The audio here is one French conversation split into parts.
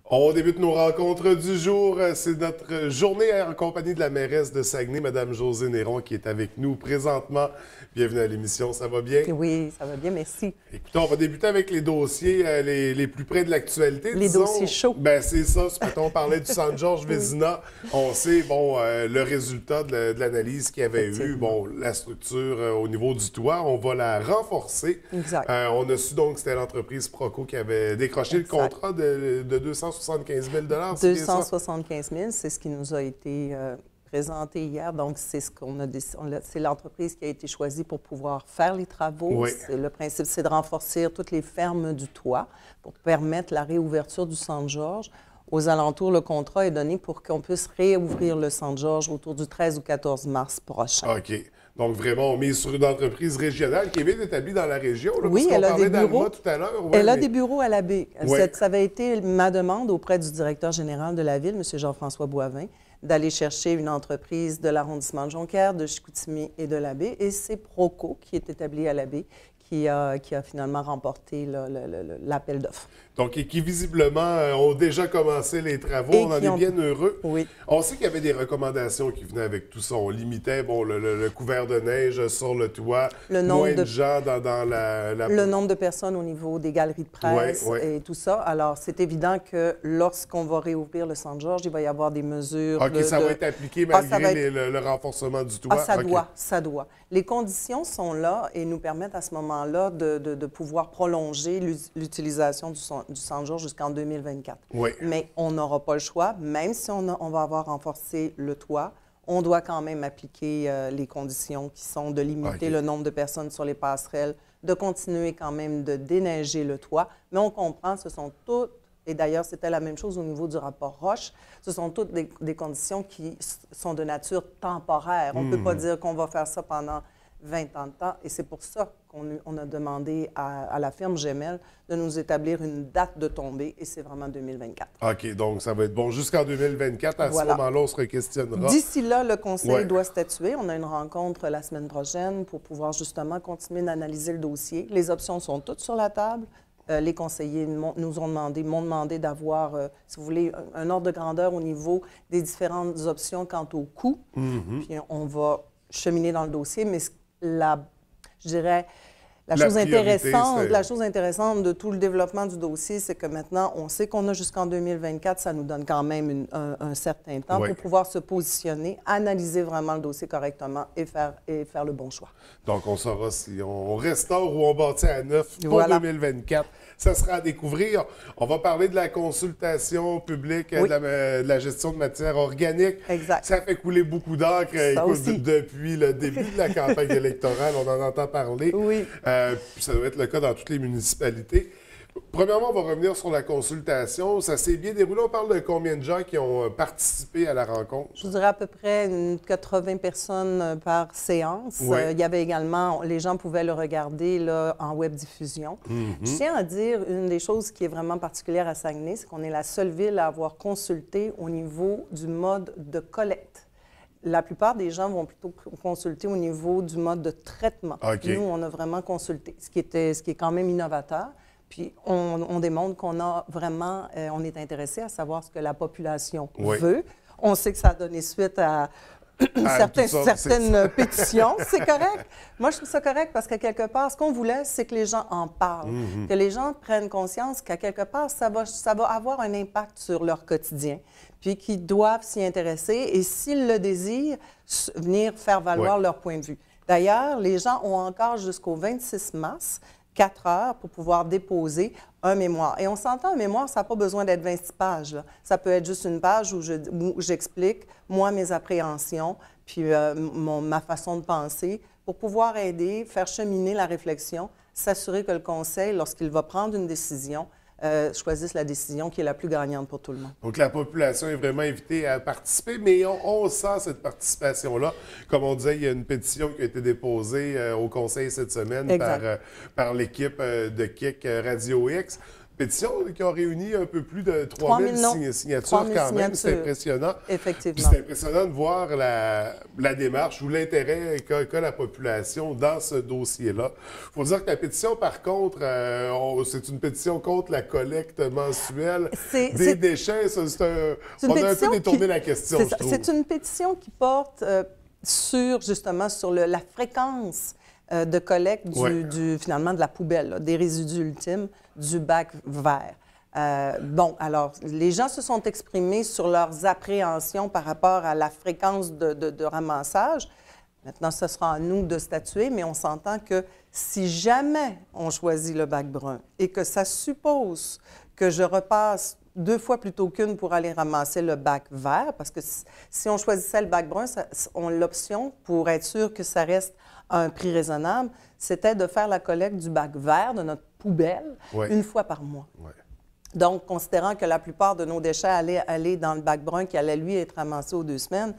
On débute nos rencontres du jour. C'est notre journée en compagnie de la mairesse de Saguenay, Mme Josée Néron, qui est avec nous présentement. Bienvenue à l'émission. Ça va bien? Oui, ça va bien, merci. Écoutez, on va débuter avec les dossiers les plus près de l'actualité. Les disons. dossiers chauds. Ben c'est ça. On parlait du Centre Georges Vézina. On sait, le résultat de l'analyse qu'il y avait eu. Bon, la structure au niveau du toit, on va la renforcer. Exact. On a su donc que c'était l'entreprise Proco qui avait décroché le contrat de 275 000 275 000, c'est ce qui nous a été présenté hier. Donc, c'est ce qu'on a décidé. C'est l'entreprise qui a été choisie pour pouvoir faire les travaux. Oui. Le principe, c'est de renforcer toutes les fermes du toit pour permettre la réouverture du Centre Georges. Aux alentours, le contrat est donné pour qu'on puisse réouvrir le Centre Georges autour du 13 ou 14 mars prochain. OK. Donc, vraiment, on mise sur une entreprise régionale qui est bien établie dans la région. Là, Oui, parce elle a parlait des bureaux. tout à l'heure. Elle a des bureaux à la baie. Oui. Ça avait été ma demande auprès du directeur général de la ville, M. Jean-François Boivin, d'aller chercher une entreprise de l'arrondissement de Jonquière, de Chicoutimi et de la baie. Et c'est Proco, qui est établi à la baie, qui a finalement remporté l'appel d'offres. Donc, et qui visiblement ont déjà commencé les travaux. Et on en est bien heureux. Oui. On sait qu'il y avait des recommandations qui venaient avec tout ça. On limitait le couvert de neige sur le toit, moins de gens dans la... Le nombre de personnes au niveau des galeries de presse et tout ça. Alors, c'est évident que lorsqu'on va réouvrir le Centre Georges, il va y avoir des mesures... OK, ça va être appliqué malgré le renforcement du toit? Ça doit. Les conditions sont là et nous permettent à ce moment-là de pouvoir prolonger l'utilisation du Centre Georges jusqu'en 2024. Oui. Mais on n'aura pas le choix. Même si on va avoir renforcé le toit, on doit quand même appliquer les conditions qui sont de limiter le nombre de personnes sur les passerelles, de continuer quand même de déneiger le toit. Mais on comprend, ce sont toutes, et d'ailleurs c'était la même chose au niveau du rapport Roche, ce sont toutes des conditions qui sont de nature temporaire. On ne peut pas dire qu'on va faire ça pendant 20 ans de temps. Et c'est pour ça qu'on a demandé à la firme Gemelle de nous établir une date de tombée, et c'est vraiment 2024. OK, donc ça va être bon jusqu'en 2024. À ce moment-là, on se re-questionnera. D'ici là, le conseil doit statuer. On a une rencontre la semaine prochaine pour pouvoir justement continuer d'analyser le dossier. Les options sont toutes sur la table. Les conseillers m'ont demandé d'avoir, si vous voulez, un ordre de grandeur au niveau des différentes options quant au coût. Puis on va cheminer dans le dossier, mais je dirais, la chose intéressante de tout le développement du dossier, c'est que maintenant, on sait qu'on a jusqu'en 2024, ça nous donne quand même un certain temps pour pouvoir se positionner, analyser vraiment le dossier correctement et faire le bon choix. Donc, on saura si on restaure ou on bâtit à neuf pour 2024. Ça sera à découvrir. On va parler de la consultation publique, de la gestion de matières organiques. Exact. Ça fait couler beaucoup d'encre. Depuis le début de la campagne électorale, on en entend parler. Oui. Puis ça doit être le cas dans toutes les municipalités. Premièrement, on va revenir sur la consultation. Ça s'est bien déroulé. On parle de combien de gens qui ont participé à la rencontre? Je dirais à peu près 80 personnes par séance. Oui. Il y avait également, les gens pouvaient le regarder là, en web diffusion. Je tiens à dire, une des choses qui est vraiment particulière à Saguenay, c'est qu'on est la seule ville à avoir consulté au niveau du mode de collecte. La plupart des gens vont plutôt consulter au niveau du mode de traitement. Nous, on a vraiment consulté, ce qui est quand même innovateur. Puis, on démontre qu'on a vraiment, on est intéressé à savoir ce que la population veut. On sait que ça a donné suite à certaines pétitions. C'est correct. Moi, je trouve ça correct parce qu'à quelque part, ce qu'on voulait, c'est que les gens en parlent, que les gens prennent conscience qu'à quelque part, ça va avoir un impact sur leur quotidien, puis qu'ils doivent s'y intéresser et, s'ils le désirent, venir faire valoir leur point de vue. D'ailleurs, les gens ont encore jusqu'au 26 mars 4 heures pour pouvoir déposer un mémoire. Et on s'entend, un mémoire, ça n'a pas besoin d'être 26 pages. Là. Ça peut être juste une page où j'explique, moi, mes appréhensions, puis ma façon de penser, pour pouvoir aider, faire cheminer la réflexion, s'assurer que le conseil, lorsqu'il va prendre une décision, choisissent la décision qui est la plus gagnante pour tout le monde. Donc, la population est vraiment invitée à participer, mais on sent cette participation-là. Comme on disait, il y a une pétition qui a été déposée au Conseil cette semaine par l'équipe de KIC Radio X. pétition qui a réuni un peu plus de 3000 signatures 3000 quand même. C'est signatures. impressionnant. Effectivement. C'est impressionnant de voir la démarche ou l'intérêt qu'a la population dans ce dossier-là. Il faut dire que la pétition, par contre, c'est une pétition contre la collecte mensuelle des déchets. On a un peu détourné la question, je trouve. C'est une pétition qui porte justement sur la fréquence de collecte finalement de la poubelle, là, des résidus ultimes du bac vert. Alors, les gens se sont exprimés sur leurs appréhensions par rapport à la fréquence de ramassage. Maintenant, ce sera à nous de statuer, mais on s'entend que si jamais on choisit le bac brun et que ça suppose que je repasse 2 fois plutôt qu'une pour aller ramasser le bac vert, parce que si on choisissait le bac brun, l'option, pour être sûr que ça reste à un prix raisonnable, c'était de faire la collecte du bac vert, de notre poubelle, une fois par mois. Ouais. Donc, considérant que la plupart de nos déchets allaient aller dans le bac brun qui allait, lui, être ramassé aux 2 semaines,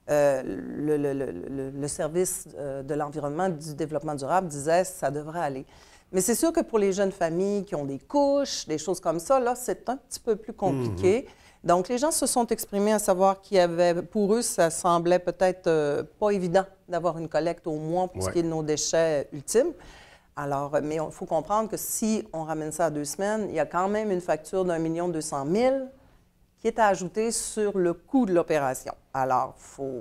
le service de l'environnement du développement durable disait que ça devrait aller. Mais c'est sûr que pour les jeunes familles qui ont des couches, des choses comme ça, là, c'est un petit peu plus compliqué. Donc, les gens se sont exprimés à savoir pour eux, ça semblait peut-être pas évident d'avoir une collecte au mois pour ce qui est de nos déchets ultimes. Alors, mais il faut comprendre que si on ramène ça à 2 semaines, il y a quand même une facture d'1 200 000 qui est à ajouter sur le coût de l'opération. Alors, il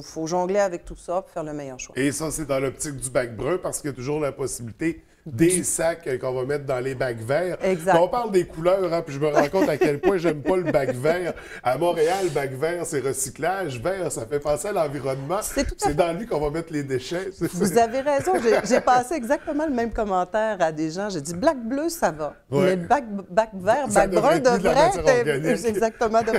faut jongler avec tout ça pour faire le meilleur choix. Et ça, c'est dans l'optique du bac brun parce qu'il y a toujours la possibilité des sacs qu'on va mettre dans les bacs verts. Exact. Quand on parle des couleurs, hein, puis je me rends compte à quel point j'aime pas le bac vert. À Montréal, le bac vert, c'est recyclage. Vert, ça fait penser à l'environnement. C'est dans lui qu'on va mettre les déchets. Vous avez raison. J'ai passé exactement le même commentaire à des gens. J'ai dit, black-bleu, ça va. Mais le bac vert, bac brun devrait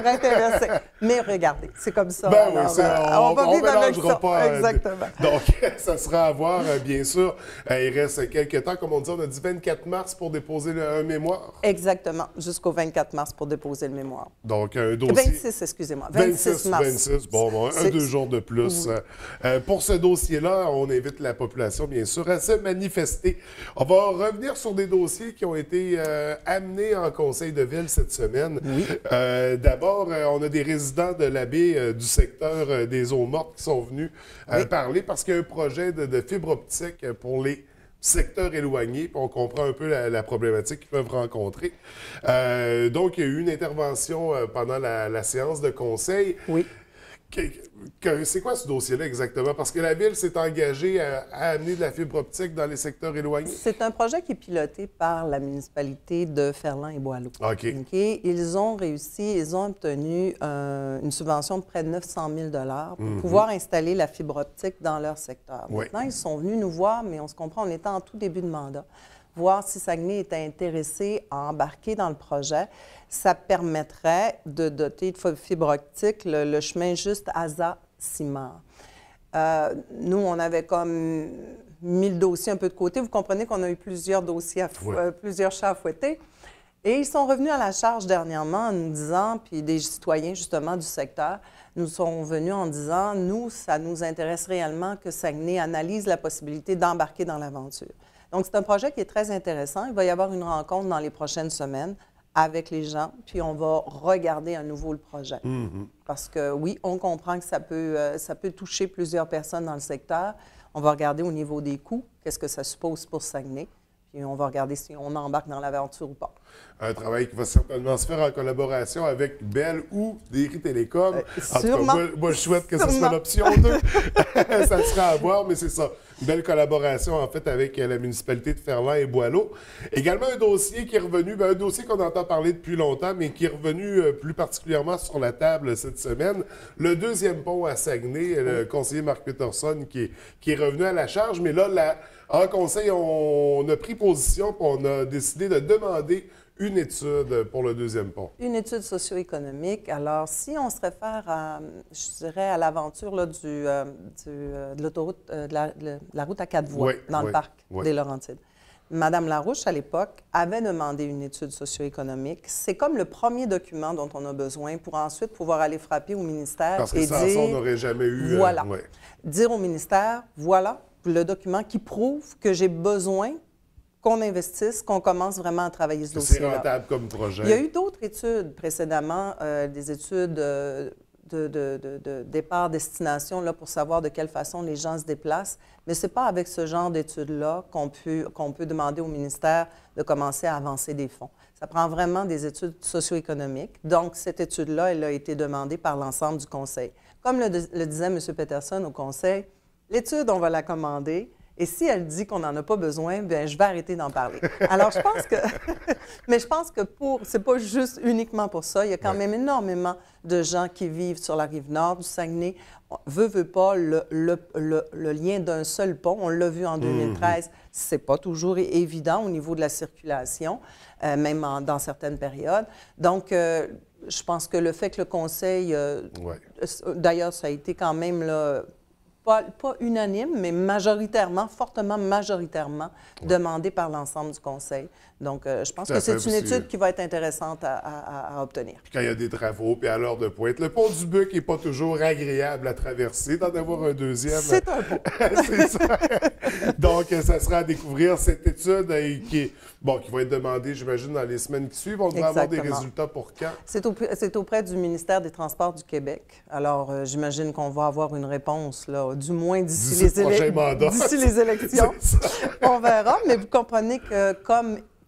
intéresser. Mais regardez, c'est comme ça. Ben alors, oui, on vivre avec ça. pas. Exactement. Donc, ça sera à voir, bien sûr. Il reste quelques temps. Comme on dit, on a dit 24 mars pour déposer un mémoire. Exactement, jusqu'au 24 mars pour déposer le mémoire. Donc, un dossier... 26, excusez-moi. 26 mars. 26, bon, 2 jours de plus. Oui. Pour ce dossier-là, on invite la population, bien sûr, à se manifester. On va revenir sur des dossiers qui ont été amenés en conseil de ville cette semaine. Oui. D'abord, on a des résidents de la baie du secteur des eaux mortes qui sont venus parler parce qu'il y a un projet de fibre optique pour les secteurs éloignés, puis on comprend un peu la problématique qu'ils peuvent rencontrer. Donc, il y a eu une intervention pendant la séance de conseil. Oui. C'est quoi ce dossier-là exactement? Parce que la Ville s'est engagée à amener de la fibre optique dans les secteurs éloignés. C'est un projet qui est piloté par la municipalité de Ferland et Boileau. OK. Ils ont réussi, ils ont obtenu une subvention de près de 900 000 pour pouvoir installer la fibre optique dans leur secteur. Oui. Maintenant, ils sont venus nous voir, mais on se comprend, on était en tout début de mandat, voir si Saguenay était intéressé à embarquer dans le projet. Ça permettrait de doter de fibre optique le chemin juste Asa-Simard. Nous, on avait comme mis le dossier un peu de côté. Vous comprenez qu'on a eu plusieurs dossiers, plusieurs chats à fouetter. Et ils sont revenus à la charge dernièrement en nous disant, puis des citoyens justement du secteur, nous sont venus en disant, nous, ça nous intéresse réellement que Saguenay analyse la possibilité d'embarquer dans l'aventure. Donc, c'est un projet qui est très intéressant. Il va y avoir une rencontre dans les prochaines semaines avec les gens, puis on va regarder à nouveau le projet. Parce que, oui, on comprend que ça peut toucher plusieurs personnes dans le secteur. On va regarder au niveau des coûts, qu'est-ce que ça suppose pour Saguenay, puis on va regarder si on embarque dans l'aventure ou pas. Un travail qui va certainement se faire en collaboration avec Bell ou Derry Télécom. Sûrement. En tout cas, moi, je souhaite que ce soit l'option 2. Ça sera à voir, mais c'est ça. Une belle collaboration, en fait, avec la municipalité de Ferland et Boileau. Également, un dossier qui est revenu, un dossier qu'on entend parler depuis longtemps, mais qui est revenu plus particulièrement sur la table cette semaine. Le deuxième pont à Saguenay, le conseiller Marc Peterson qui est revenu à la charge. Mais là, en conseil, on a pris position et on a décidé de demander une étude pour le deuxième pont. Une étude socio-économique. Alors, si on se réfère à, je dirais, à l'aventure de l'autoroute, de la route à 4 voies dans le parc des Laurentides, Mme Larouche, à l'époque, avait demandé une étude socio-économique. C'est comme le premier document dont on a besoin pour ensuite pouvoir aller frapper au ministère parce que et sans dire... ça, on n'aurait jamais eu... Voilà. Dire au ministère, voilà le document qui prouve que j'ai besoin qu'on investisse, qu'on commence vraiment à travailler ce C'est dossier-là. rentable comme projet. Il y a eu d'autres études précédemment, des études de départ-destination là, pour savoir de quelle façon les gens se déplacent, mais ce n'est pas avec ce genre d'études-là qu'on peut demander au ministère de commencer à avancer des fonds. Ça prend vraiment des études socio-économiques. Donc, cette étude-là, elle a été demandée par l'ensemble du Conseil. Comme le disait M. Peterson au Conseil, l'étude, on va la commander. Et si elle dit qu'on n'en a pas besoin, bien, je vais arrêter d'en parler. Alors, je pense que... Mais je pense que c'est pas juste uniquement pour ça. Il y a quand même énormément de gens qui vivent sur la rive nord du Saguenay. Veut pas, le lien d'un seul pont, on l'a vu en 2013, c'est pas toujours évident au niveau de la circulation, même dans certaines périodes. Donc, je pense que le fait que le Conseil... D'ailleurs, ça a été quand même... là, pas unanime, mais majoritairement, fortement majoritairement, demandé par l'ensemble du Conseil. Donc, je pense que c'est une étude qui va être intéressante à obtenir. Puis quand il y a des travaux, puis à l'heure de pointe, le pont du Buc n'est pas toujours agréable à traverser, d'en avoir un deuxième. C'est un pont. C'est ça. Donc, ça sera à découvrir cette étude qui va être demandée, j'imagine, dans les semaines qui suivent. On devrait avoir des résultats pour quand? C'est auprès du ministère des Transports du Québec. Alors, j'imagine qu'on va avoir une réponse, là, du moins d'ici les élections. On verra, mais vous comprenez que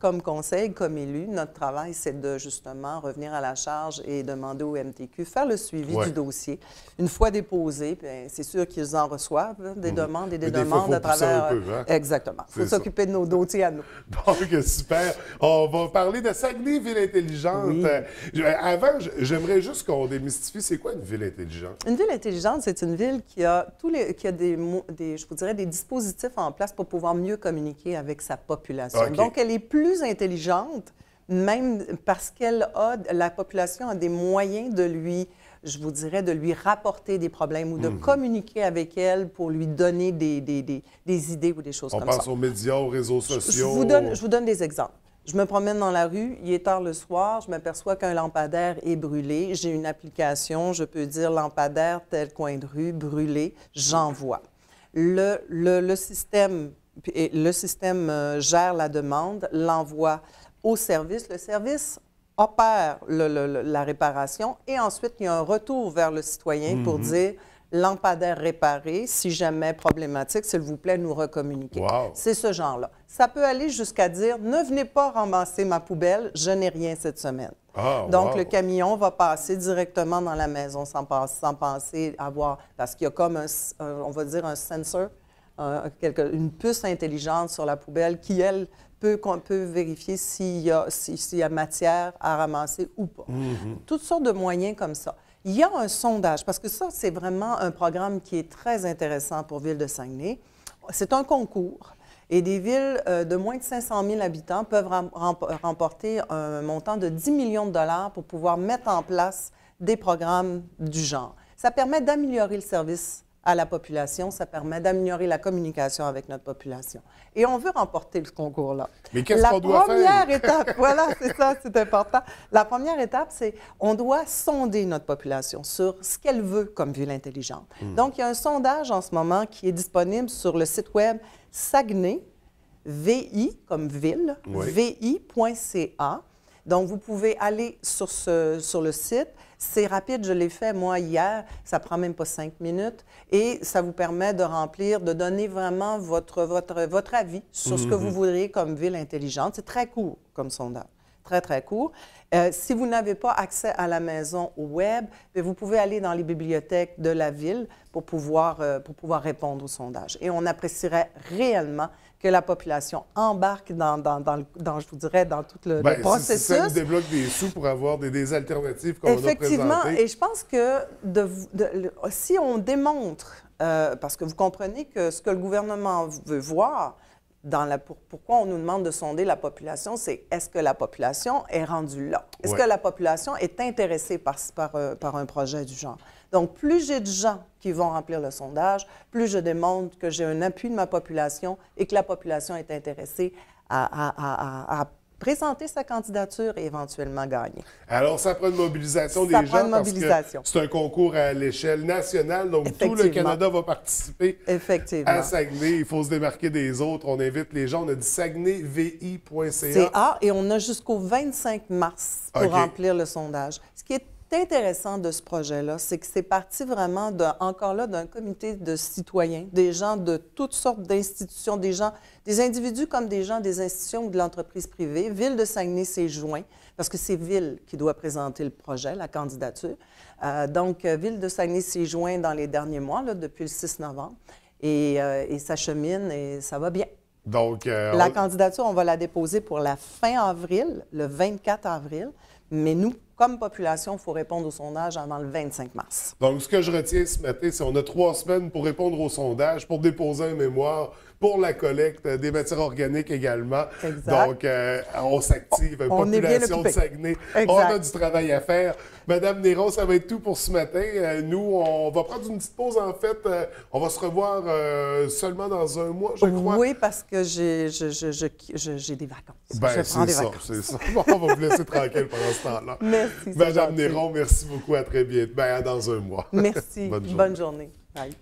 comme conseil, comme élu, notre travail, c'est de justement revenir à la charge et demander au MTQ, faire le suivi du dossier. Une fois déposé, c'est sûr qu'ils en reçoivent des demandes et des demandes à travers... Exactement. Il faut s'occuper de nos dossiers à nous. Donc, super. On va parler de Saguenay, ville intelligente. Oui. Avant, j'aimerais juste qu'on démystifie, c'est quoi une ville intelligente? Une ville intelligente, c'est une ville qui a je vous dirais, des dispositifs en place pour pouvoir mieux communiquer avec sa population. Okay. Donc, elle est plus intelligente, même parce la population a des moyens de lui, je vous dirais, de lui rapporter des problèmes ou de communiquer avec elle pour lui donner des idées ou des choses comme ça. On pense aux médias, aux réseaux sociaux. Je vous donne des exemples. Je me promène dans la rue, il est tard le soir, je m'aperçois qu'un lampadaire est brûlé. J'ai une application, je peux dire lampadaire tel coin de rue brûlé, j'envoie. Le système gère la demande, l'envoie au service. Le service opère la réparation et ensuite, il y a un retour vers le citoyen pour dire lampadaire réparé, si jamais problématique, s'il vous plaît, nous recommuniquer. Wow. C'est ce genre-là. Ça peut aller jusqu'à dire ne venez pas ramasser ma poubelle, je n'ai rien cette semaine. Donc, le camion va passer directement dans la maison sans penser avoir... Parce qu'il y a comme on va dire un sensor, une puce intelligente sur la poubelle qui, elle, peut vérifier s'il y a matière à ramasser ou pas. Toutes sortes de moyens comme ça. Il y a un sondage, parce que ça, c'est vraiment un programme qui est très intéressant pour Ville de Saguenay. C'est un concours. Et des villes de moins de 500 000 habitants peuvent remporter un montant de 10 millions de dollars pour pouvoir mettre en place des programmes du genre. Ça permet d'améliorer le service à la population, ça permet d'améliorer la communication avec notre population. Et on veut remporter ce concours-là. Mais qu'est-ce qu'on doit faire? La première étape, voilà, c'est ça, c'est important. La première étape, c'est on doit sonder notre population sur ce qu'elle veut comme ville intelligente. Donc, il y a un sondage en ce moment qui est disponible sur le site web Saguenay, VI comme ville, vi.ca. Donc, vous pouvez aller sur le site. C'est rapide, je l'ai fait, moi, hier. Ça ne prend même pas 5 minutes. Et ça vous permet de remplir, de donner vraiment votre avis sur ce que vous voudriez comme ville intelligente. C'est très court comme sondage. Très, très court. Si vous n'avez pas accès à la maison au web, vous pouvez aller dans les bibliothèques de la ville pour pouvoir répondre au sondage. Et on apprécierait réellement que la population embarque je vous dirais, dans tout le processus. Ça nous débloque des sous pour avoir des alternatives comme on a présentées. Effectivement, et je pense que si on démontre, parce que vous comprenez que ce que le gouvernement veut voir, pourquoi on nous demande de sonder la population, c'est est-ce que la population est rendue là? Est-ce que la population est intéressée par un projet du genre? Donc, plus j'ai de gens qui vont remplir le sondage, plus je démontre que j'ai un appui de ma population et que la population est intéressée à présenter sa candidature et éventuellement gagner. Alors, ça prend une mobilisation des Ça prend gens une parce mobilisation. que c'est un concours à l'échelle nationale, donc tout le Effectivement. Canada va participer Effectivement. à Saguenay. Il faut se démarquer des autres. On invite les gens. On a dit saguenayvi.ca. CA, et on a jusqu'au 25 mars pour OK. remplir le sondage. Ce qui est intéressant de ce projet-là, c'est que c'est parti vraiment, encore là, d'un comité de citoyens, des gens de toutes sortes d'institutions, des individus comme des gens des institutions ou de l'entreprise privée. Ville de Saguenay s'est joint, parce que c'est Ville qui doit présenter le projet, la candidature. Donc, Ville de Saguenay s'est joint dans les derniers mois, là, depuis le 6 novembre, et ça chemine et ça va bien. Donc, La candidature, on va la déposer pour la fin avril, le 24 avril, mais nous, comme population, il faut répondre au sondage avant le 25 mars. Donc, ce que je retiens ce matin, c'est qu'on a 3 semaines pour répondre au sondage, pour déposer un mémoire, pour la collecte des matières organiques également. Exact. Donc, on s'active. On est bien Population de occupé. Saguenay. Exact. On a du travail à faire. Madame Néron, ça va être tout pour ce matin. Nous, on va prendre une petite pause, en fait. On va se revoir seulement dans un mois, je crois. Oui, parce que j'ai des vacances. Ben, je prends c'est des ça, vacances. c'est ça. Bon, on va vous laisser tranquille pendant ce temps-là. Merci, c'est Madame gentil. Néron, merci beaucoup. À très bientôt. Ben, à dans un mois. Merci. Bonne journée. Bonne journée. Bye.